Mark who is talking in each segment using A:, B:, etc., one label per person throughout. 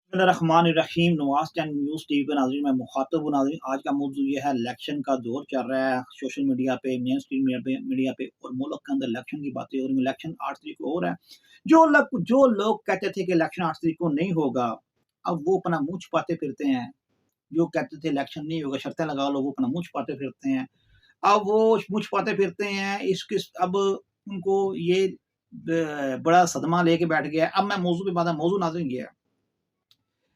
A: बिस्मिल्लाहिर्रहमानिर्रहीम। नवाज़ channel news TV पे नाज़रीन मैं मुखातब हूँ। नाज़रीन आज का मौज़ू ये है, इलेक्शन का दौर चल रहा है सोशल मीडिया पे, मेन स्ट्रीम मीडिया पे और मुल्क के अंदर इलेक्शन की बातें हो रही हैं। इलेक्शन 8 तारीख को हो रहा है। जो लोग कहते थे कि इलेक्शन 8 तारीख को नहीं होगा, अब वो अपना मुँह छुपाते फिरते हैं। जो कहते थे इलेक्शन नहीं होगा, शर्तें लगा लो, वो अपना मुँह छुपाते फिरते हैं। अब वो मुँह छुपाते फिरते हैं, अब उनको ये बड़ा सदमा लेके बैठ गया है। अब मैं मौज़ू पे बात है, मौज़ू नाज़रीन ये है,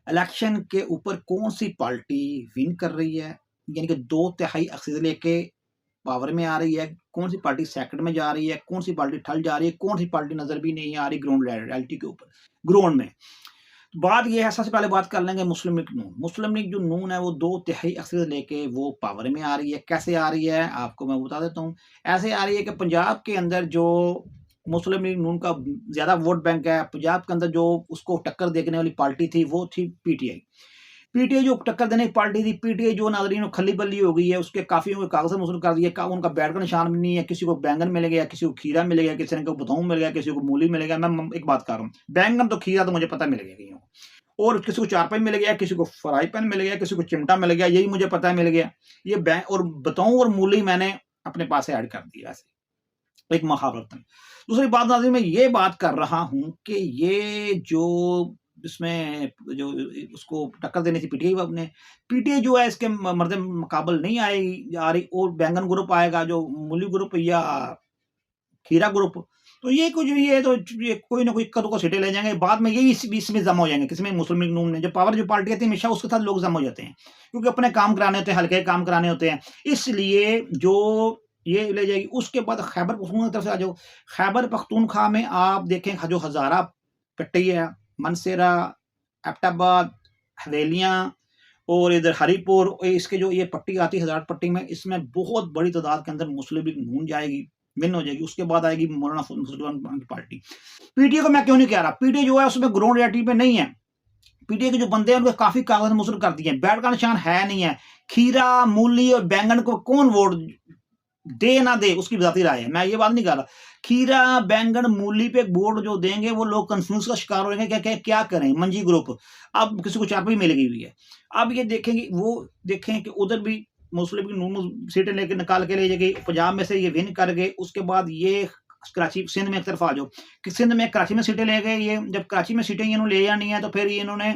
A: इलेक्शन के ऊपर कौन-सी पार्टी विन कर रही है, यानी कि 2 तिहाई अक्सरियत लेके पावर में आ रही है, कौन-सी पार्टी सेकंड में जा रही है, कौन-सी पार्टी थर्ड जा रही है, कौन-सी पार्टी नज़र भी नहीं आ रही ग्राउंड रियलिटी के ऊपर, ग्राउंड में। तो बात ये है, सबसे पहले बात कर लेंगे मुस्लिम लीग नून। मुस्लिम लीग जो नून है वो 2 तिहाई अक्सरियत लेके वो पावर में आ रही है। कैसे आ रही है आपको मैं बता देता हूँ। ऐसे आ रही है कि पंजाब के अंदर जो मुस्लिम लीग नून का ज़्यादा वोट बैंक है, पंजाब के अंदर जो उसको टक्कर देने वाली पार्टी थी वो थी पीटीआई। पीटीआई जो टक्कर देने की पार्टी थी, पीटीआई जो नाज़रीन खली-बल्ली हो गई है, उसके काफ़ियों के कागज़ मौसूल कर दिए, का उनका बैट का निशान भी नहीं है, किसी को बैंगन मिल गया, किसी को खीरा मिल गया, किसी को बताऊँ मिल गया, किसी को मूली मिल गया। मैं एक बात कर रहा हूँ, बैंगन तो खीरा तो मुझे पता मिल गया कईयों को, और किसी को चारपाई मिल गया, किसी को फ्राई पैन मिल गया, किसी को चिमटा मिल गया, यही मुझे पता मिल गया। ये बै और बताऊँ और मूली मैंने अपने पास से ऐड कर दी वैसे, एक महावरतन। दूसरी बात नाज़रीन मैं ये बात कर रहा हूँ कि ये जो इसमें जो उसको टक्कर देनी थी पीटीआई ने, पीटीआई जो है इसके मर्दे मुकाबल नहीं आएगी आ रही, और बैंगन ग्रुप आएगा, जो मूली ग्रुप या खीरा ग्रुप। तो ये कुछ ये तो ये कोई ना कोई इक्का दुक्का सीटें ले जाएँगे, बाद में यही इसमें जमा हो जाएँगे, किसमें मुस्लिम लीग नून में। जो पावर जो पार्टी आती है हमेशा उसके साथ लोग जमा हो जाते हैं, क्योंकि अपने काम कराने होते हैं, हल्के काम कराने होते हैं। इसलिए जो ये ले जाएगी, उसके बाद खैबर पख्तूनख्वा की तरफ से आ जाओ। खैबर पख्तूनख्वा में आप देखें जो हज़ारा पट्टी है, मनसेरा, एबटाबाद, हवेलियाँ और इधर हरिपुर, इसके जो ये पट्टी आती है हज़ार पट्टी में, इसमें बहुत बड़ी तादाद के अंदर मुस्लिम लीग नून जाएगी, विन हो जाएगी। उसके बाद आएगी मौलाना फजल रहमान की पार्टी। पीटीआई को मैं क्यों नहीं कह रहा, पीटीआई जो है उसमें ग्राउंड रियलिटी पे नहीं है। पीटीआई के जो बंदे हैं उनको काफ़ी कागज़ मौसूल कर दिए हैं, बैट का निशान है नहीं है। खीरा, मूली और बैंगन को कौन वोट दे ना दे उसकी ज़ाती राय है, मैं ये बात नहीं कर रहा। खीरा, बैंगन, मूली पे वोट जो देंगे वो लोग कन्फ्यूज़ का शिकार होंगे, क्या करें? मंजी ग्रुप, अब किसी को चारपाई मिल गई हुई है। अब ये देखेंगे, वो देखें कि उधर भी मुस्लिम लीग नून सीटें लेके निकाल के ले जाएगी, पंजाब में से ये विन कर गए, उसके बाद ये कराची सिंध में एक तरफ आ जाओ, कि सिंध में कराची में सीटें ले गए ये, जब कराची में सीटें इन्होंने ले जानी है तो फिर इन्होंने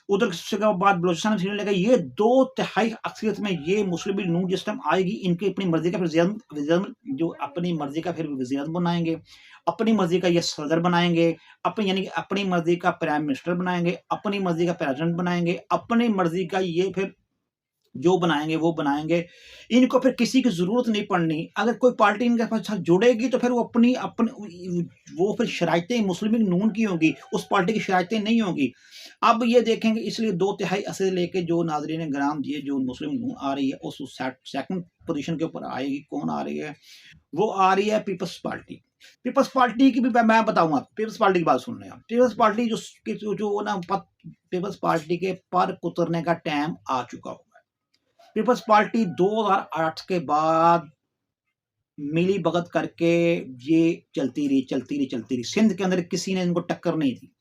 A: उधर से के बाद बलूचिस्तान में सीटें ले गए। ये 2 तिहाई अक्सरियत में ये मुस्लिम लीग नून जिस टाइम आएगी, इनकी अपनी मर्ज़ी का फिर वज़ीर-ए-आज़म जो अपनी मर्ज़ी का फिर वज़ीर-ए-आज़म बनाएँगे, अपनी मर्ज़ी का ये सदर बनाएँगे, अपनी यानी कि अपनी मर्ज़ी का प्राइम मिनिस्टर बनाएँगे, अपनी मर्ज़ी का प्रेज़िडेंट बनाएँगे, अपनी मर्ज़ी का ये फिर जो बनाएँगे वो बनाएँगे। इनको फिर किसी की ज़रूरत नहीं पड़नी। अगर कोई पार्टी इनके साथ जुड़ेगी तो फिर वो अपनी अपनी वो फिर शराइतें मुस्लिम लीग नून की होंगी, उस पार्टी की शराइतें नहीं होंगी। अब ये देखेंगे, इसलिए 2 तिहाई असर लेके जो नाज़रीन ग्राम ये जो मुस्लिम नून आ रही है उस सेकंड पोज़ीशन के ऊपर आएगी। कौन आ रही है? वो आ रही है पीपल्स पार्टी। पीपल्स पार्टी की भी मैं बताऊँ आपको, पीपल्स पार्टी की बात सुन लें आप। पीपल्स पार्टी जो ना पीपल्स पार्टी के पर उतरने का टाइम आ चुका हुआ है। पीपल्स पार्टी 2008 के बाद मिली-भगत करके ये चलती रही। सिंध के अंदर किसी ने इनको टक्कर नहीं दी।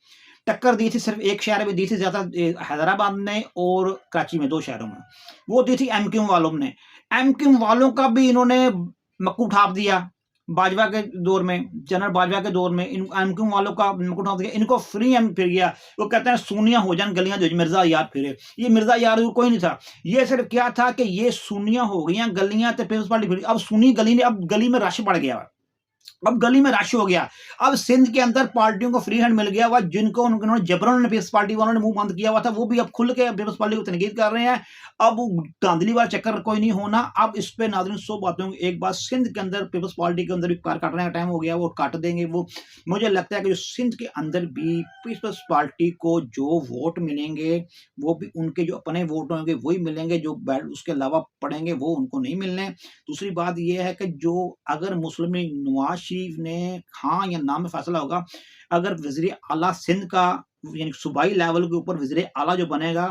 A: टक्कर दी थी सिर्फ़ एक शहर में दी थी ज़्यादा, हैदराबाद में और कराची में, 2 शहरों में। वो दी थी एमक्यू वालों ने। एमक्यू वालों का भी इन्होंने मक्कू ठाप दिया। बाजवा के दौर में, जनरल बाजवा के दौर में इन एमक्यू वालों का मक्कू ठाप दिया। इनको फ्री एम फिर गया। वो कहते हैं सुन्नियाँ हो जान गलियाँ जो मिर्ज़ा यार फिरे। ये मिर्ज़ा यार कोई नहीं था। ये सिर्फ़ क्या था कि ये सुन्नियाँ हो गईं गलियाँ तो पीपल्स पार्टी फिर, अब सुन्नी गली ने, अब गली में रश बढ़ गया। अब गली में रश हो गया। अब सिंध के अंदर पार्टियों को फ्री हैंड मिल गया हुआ, जिनको उन्होंने जबरन पीपल्स पार्टी वालों ने मुँह बंद किया हुआ था, वो भी अब खुल के पीपल्स पार्टी को तनकीद कर रहे हैं। अब धांधली वाला चक्कर कोई नहीं होना। अब इस पे नाज़रीन 100 बातें होंगी। एक बात, सिंध के अंदर पीपल्स पार्टी के अंदर भी कार काटने का टाइम हो गया, वो काट देंगे वो। मुझे लगता है कि जो सिंध के अंदर भी पीपल्स पार्टी को जो वोट मिलेंगे, वो भी उनके जो अपने वोट होंगे वही मिलेंगे, जो उसके अलावा पड़ेंगे वो उनको नहीं मिलने। दूसरी बात ये है कि जो अगर मुस्लिम लीग नवाज़ शरीफ ने हाँ या ना में फैसला होगा, अगर वज़ीर आला सिंध का यानी सूबाई लेवल के ऊपर वज़ीर आला जो बनेगा,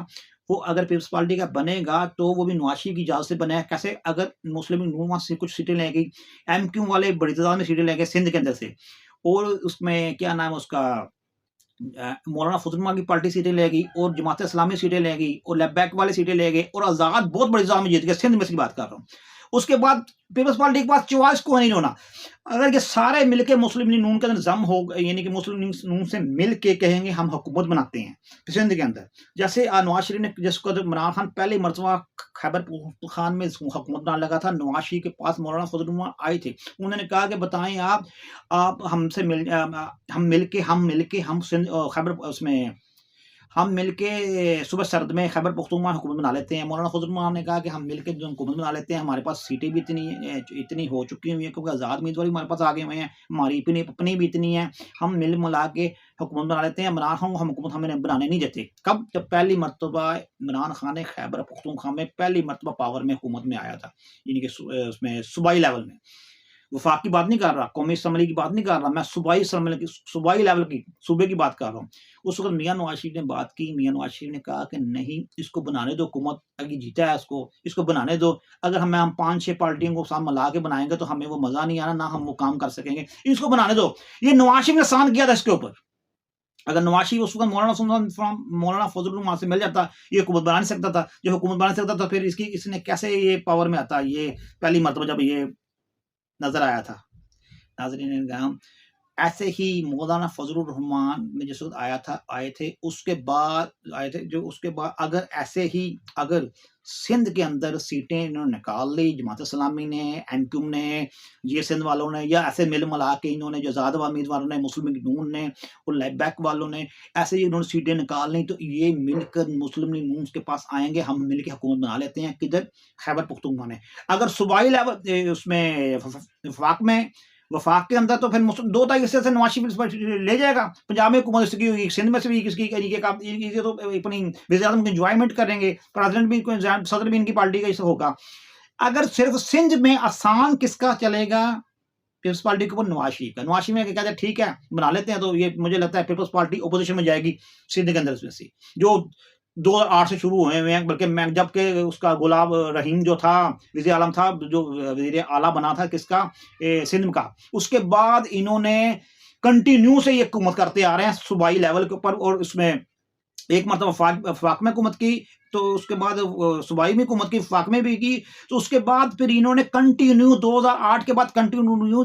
A: वो अगर पीपल्स पार्टी का बनेगा तो वो भी नवाज़ शरीफ की इजाज़त से बनेगा। कैसे? अगर मुस्लिम लीग नून वहाँ से कुछ सीटें ले गई, एमक्यू वाले बड़ी तादाद में सीटें ले गए सिंध के अंदर से, और उसमें क्या नाम है उसका, मौलाना फजल की पार्टी सीटें लेगी और जमात इस्लामी सीटें लेगी और लैबैक वाले सीटें लेंगे और आज़ाद बहुत बड़ी में जीत गए, सिंध में इसकी बात कर रहा हूँ। उसके बाद पीपल्स पार्टी के पास चॉइस को नहीं होना। अगर ये सारे मिलके मुस्लिम लीग नून के अंदर जम हो, यानी कि मुस्लिम लीग नून से मिल के कहेंगे हम हुकूमत बनाते हैं सिंध के अंदर, जैसे नवाज शरीफ ने, जिसको इमरान खान पहली मरतबा खैबर पख्तूनख्वा में हुकूमत बनाने लगा था, नवाज शरीफ के पास मौलाना फजल आए थे, उन्होंने कहा कि बताएं आप हमसे हम मिलके हम सिंध खैबर उसमें हम मिलके सुबह सर्द में खैबर पख्तूनख्वा हुकूमत बना लेते हैं। मौलाना फजल ने कहा कि हम मिलके जो हुकूमत बना लेते हैं, हमारे पास सीटें भी इतनी हो चुकी हुई हैं क्योंकि आज़ाद उम्मीदवार भी हमारे पास आ गए हुए हैं, हमारी अपनी भी इतनी है, हम मिल मिला के हुकूमत बना लेते हैं। इमरान खान को हम हुकूमत हमें बनाने नहीं देते। कब? जब पहली मरतबा इमरान खान ने खैबर पख्तूनख्वा में पहली मरतबा पावर में हुकूमत में आया था, यानी कि उसमें सूबाई लेवल में। वफाक की बात नहीं कर रहा, कौमी असम्बली की बात नहीं कर रहा, मैं सूबाई लेवल की, सूबे की बात कर रहा हूँ। उस वक्त मियाँ नवाज शरीफ ने बात की, मियाँ नवाज शरीफ ने कहा कि नहीं, इसको बनाने दो हुकूमत, अगर जीता है इसको बनाने दो। अगर हम 5-6 पार्टियों को साथ मिला के बनाएंगे तो हमें वो मजा नहीं आना, ना हम वो काम कर सकेंगे, इसको बनाने दो। ये नवाज शरीफ ने आसान किया था इसके ऊपर। अगर नवाज शरीफ उस वक्त मौलाना फजल वहां से मिल जाता, ये हुकूमत बना नहीं सकता था। जो हुकूमत बना सकता था, फिर इसने कैसे ये पावर में आता, ये पहली मरतबा जब ये नजर आया था। नाज़रीन, ऐसे ही मौलाना फजलुर रहमान में जिस वक्त आए थे उसके बाद अगर सिंध के अंदर सीटें इन्होंने निकाल ली, जमात इस्लामी ने, एमक्यूम ने, ये सिंध वालों ने, या ऐसे मिल मिला के इन्होंने, जो आज़ाद उम्मीदवारों ने, मुस्लिम लीग नून ने और लैबैक वालों ने, ऐसे ही इन्होंने सीटें निकाल ली, तो ये मिलकर मुस्लिम लीग नून के पास आएंगे, हम मिलकर हुकूमत बना लेते हैं। किधर? खैबर पख्तूनख्वा में। अगर सूबाई लेवल उसमें वफाक के अंदर, तो फिर 2 हिस्से से नवाज शरीफ ले जाएगा। पंजाब में हुकूमत इसकी होगी, सिंध में से भी किसकी, ये तो अपनी वज़ीर-ए-आज़म की एंजॉयमेंट करेंगे, प्रेसिडेंट भी, सदर भी इनकी पार्टी का होगा। अगर सिर्फ सिंध में आसान किसका चलेगा? पीपल्स पार्टी के ऊपर नवाज शरीफ का। नवाज शरीफ ने कहते हैं ठीक है बना लेते हैं, तो ये मुझे लगता है पीपल्स पार्टी ओपोजिशन में जाएगी सिंध के अंदर से, जो 2008 से शुरू हुए हैं। बल्कि मैं जबकि उसका गुलाब रहीम जो था, वज़ीर आलम था, जो वज़ीर आला बना था किसका, सिंध का, उसके बाद इन्होंने कंटिन्यू से ये हुकूमत करते आ रहे हैं सूबाई लेवल के ऊपर। और उसमें एक मरतबा वफाक में हुकूमत की, तो उसके बाद सूबाई में हुकूमत की, वफाक में भी की, तो उसके बाद फिर इन्होंने कंटिन्यू 2008 के बाद कंटिन्यू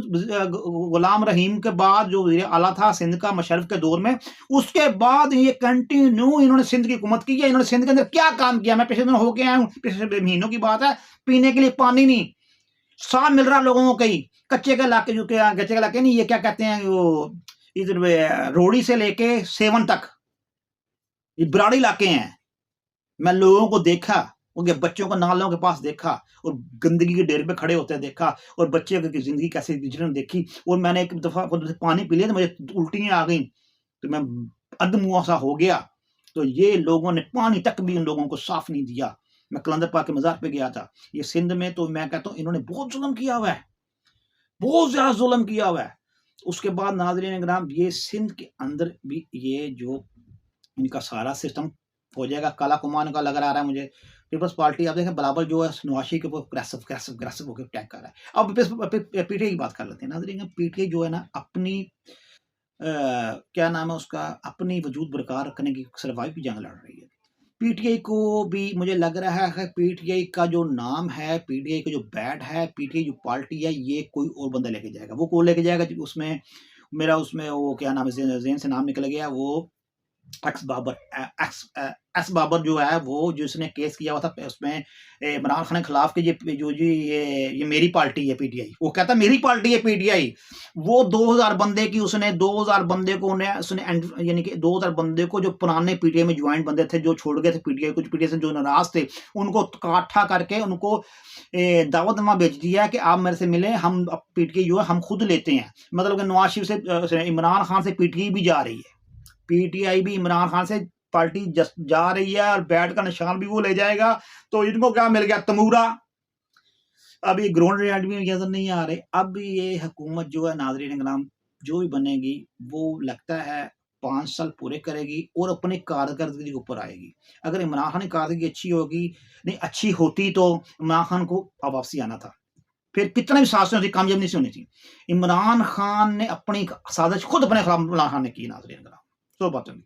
A: गुलाम रहीम के बाद जो वज़ीर आला था सिंध का मुशर्रफ के दौर में, उसके बाद ये कंटिन्यू इन्होंने सिंध की हुकूमत की है। इन्होंने सिंध के अंदर क्या काम किया, मैं पिछले दिन होके आया हूँ, पिछले महीनों की बात है, पीने के लिए पानी नहीं, साफ मिल रहा लोगों को। कई कच्चे के इलाके, जो कच्चे के इलाके नहीं, ये क्या कहते हैं, वो इधर रोड़ी से लेके सेवन तक ये बराड़ी इलाके हैं। मैं लोगों को देखा, उनके बच्चों को नालों के पास देखा और गंदगी के ढेर पे खड़े होते देखा, और बच्चे की जिंदगी कैसे गुजरने देखी। और मैंने एक दफा पानी पी लिया तो मुझे उल्टियां आ गई, तो मैं अधमुआ सा हो गया। तो ये लोगों ने पानी तक भी उन लोगों को साफ नहीं दिया। मैं कलंदर पाक के मज़ार पे गया था, ये सिंध में, तो मैं कहता हूँ इन्होंने बहुत जुल्म किया हुआ है, बहुत ज्यादा जुल्म किया हुआ है। उसके बाद नाज़रीन किराम, ये सिंध के अंदर भी ये जो इनका सारा सिस्टम हो जाएगा काला कुमान का लग रहा है मुझे। पीपल्स पार्टी आप देखें बराबर जो है नवाज शरीफ के ऊपर ग्रेसिव होकर अटैक कर रहा है। अब पीटीआई की बात कर लेते हैं नाज़रीन। पीटीआई जो है ना, अपनी क्या नाम है उसका, अपनी वजूद बरकरार रखने की सर्वाइव की जंग लड़ रही है। पीटीआई को भी मुझे लग रहा है, पीटीआई का जो नाम है, पीटीआई का जो बैट है, पीटीआई जो पार्टी है, ये कोई और बंदा लेके जाएगा। वो कौन लेके जाएगा? उसमें मेरा उसमें वो क्या नाम है, ज़हन से नाम निकल गया, वो एक्स बाबर जो है, वो जिसने केस किया हुआ था उसमें इमरान खान के खिलाफ, के ये मेरी पार्टी है पीटीआई, वो कहता मेरी पार्टी है पीटीआई। वो 2000 बंदे की उसने 2000 बंदे को उसने यानी कि 2000 बंदे को, जो पुराने पीटीआई में ज्वाइंट बंदे थे, जो छोड़ गए थे पीटीआई, कुछ पीटीआई से जो नाराज थे, उनको इकट्ठा करके उनको दावतनामा भेज दिया कि आप मेरे से मिले, हम पीटीआई जो है हम खुद लेते हैं। मतलब कि नवाज शरीफ से, इमरान खान से पीटीआई भी जा रही है, पीटीआई भी इमरान खान से पार्टी जा रही है, और बैट का निशान भी वो ले जाएगा। तो इनको क्या मिल गया? तमूरा। अब ये ग्राउंड रियलिटी में नजर नहीं आ रहे। अब ये हुकूमत जो है नाज़रीन इकराम, जो भी बनेगी, वो लगता है 5 साल पूरे करेगी और अपनी कारकर्दगी के ऊपर आएगी। अगर इमरान खान की कारकर्दगी अच्छी होगी, नहीं अच्छी होती, तो इमरान खान को अब वापसी आना था। फिर कितना भी साजिशें होती, कामयाब नहीं होनी थी। इमरान खान ने अपनी साजिश खुद अपने खिलाफ इमरान खान ने की नाज़रीन इकराम। So button.